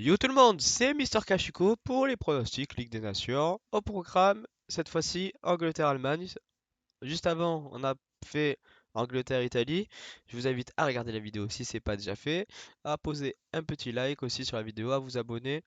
Yo tout le monde, c'est Mister Kashiko pour les pronostics Ligue des Nations. Au programme, cette fois-ci, Angleterre-Allemagne. Juste avant, on a fait Angleterre-Italie. Je vous invite à regarder la vidéo si c'est pas déjà fait, à poser un petit like aussi sur la vidéo, à vous abonner.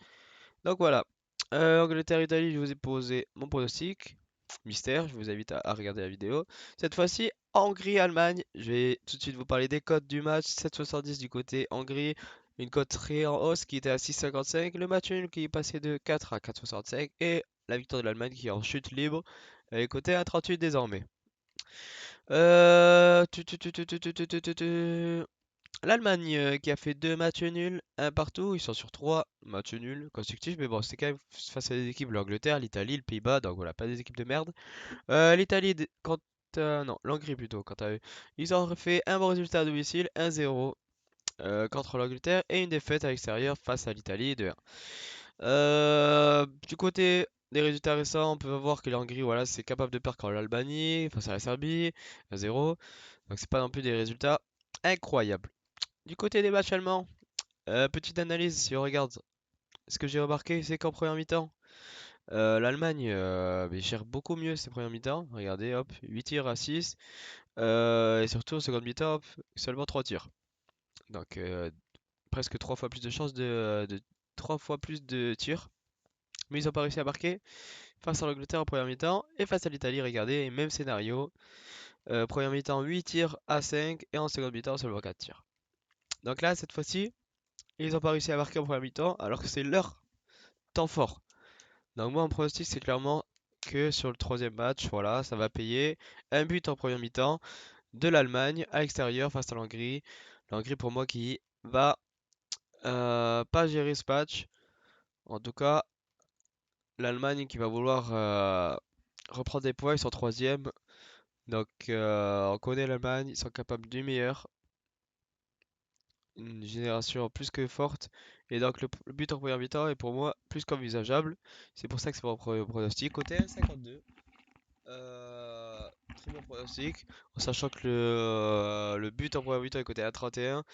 Donc voilà, Angleterre-Italie, je vous ai posé mon pronostic. Mystère, je vous invite à regarder la vidéo. Cette fois-ci, Hongrie-Allemagne. Je vais tout de suite vous parler des cotes du match. 7,70 du côté Hongrie. Une cote très en hausse qui était à 6,55. Le match nul qui est passé de 4 à 4,65. Et la victoire de l'Allemagne qui est en chute libre. Elle est cotée à 38 désormais. Euh, tu, tu, tu, tu, tu, tu, tu, tu, tu, tu. L'Allemagne qui a fait deux matchs nuls, un partout, ils sont sur trois matchs nuls consécutifs, mais bon, c'est quand même face à des équipes, l'Angleterre, l'Italie, le Pays-Bas, donc voilà, pas des équipes de merde. L'Italie, non, l'Hongrie plutôt, quant à eux, ils ont fait un bon résultat à domicile, 1-0 contre l'Angleterre, et une défaite à l'extérieur face à l'Italie, 2-1. Du côté des résultats récents, on peut voir que l'Hongrie, voilà, c'est capable de perdre contre l'Albanie, face à la Serbie, 1-0, donc c'est pas non plus des résultats incroyables. Du côté des matchs allemands, petite analyse, si on regarde, ce que j'ai remarqué, c'est qu'en première mi-temps, l'Allemagne gère beaucoup mieux ses premières mi-temps. Regardez, hop, 8 tirs à 6. Et surtout, en seconde mi-temps, hop, seulement 3 tirs. Donc, presque 3 fois plus de chances de 3 fois plus de tirs. Mais ils n'ont pas réussi à marquer face à l'Angleterre en première mi-temps. Et face à l'Italie, regardez, même scénario. Première mi-temps, 8 tirs à 5. Et en seconde mi-temps, seulement 4 tirs. Donc là, cette fois-ci, ils n'ont pas réussi à marquer en première mi-temps, alors que c'est leur temps fort. Donc moi, mon pronostic, c'est clairement que sur le troisième match, voilà, ça va payer. Un but en première mi-temps de l'Allemagne à l'extérieur face à l'Hongrie. L'Hongrie pour moi qui va pas gérer ce match. En tout cas, l'Allemagne qui va vouloir reprendre des points, ils sont troisième. Donc on connaît l'Allemagne, ils sont capables du meilleur. Une génération plus que forte. Et donc le but en première mi-temps est pour moi plus qu'envisageable. C'est pour ça que c'est mon pronostic. Côté 1,52. Très bon pronostic, en sachant que le but en première mi-temps est coté à 31.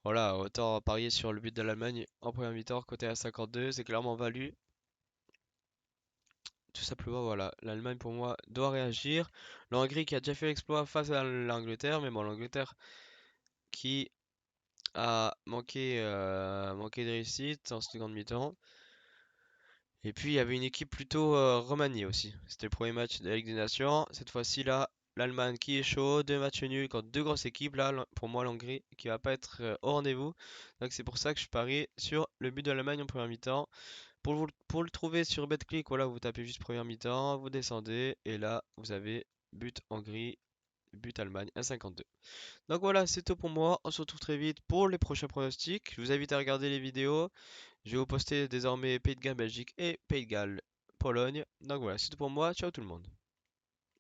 Voilà, autant parier sur le but de l'Allemagne en première mi-temps, côté à 52, c'est clairement valu. Tout simplement, voilà, l'Allemagne pour moi doit réagir. L'Hongrie qui a déjà fait l'exploit face à l'Angleterre, mais bon, l'Angleterre qui a manqué de réussite en seconde mi-temps. Et puis il y avait une équipe plutôt remaniée aussi. C'était le premier match de la Ligue des Nations. Cette fois-ci là, l'Allemagne qui est chaud, deux matchs nuls contre deux grosses équipes. Là, pour moi, l'Hongrie qui va pas être au rendez-vous. Donc c'est pour ça que je parie sur le but de l'Allemagne en première mi-temps. Pour le trouver sur BetClick, voilà, vous tapez juste première mi-temps, vous descendez et là vous avez but Hongrie, but Allemagne 1,52. Donc voilà, c'est tout pour moi. On se retrouve très vite pour les prochains pronostics. Je vous invite à regarder les vidéos. Je vais vous poster désormais Pays de Galles Belgique et Pays de Galles Pologne. Donc voilà, c'est tout pour moi. Ciao tout le monde.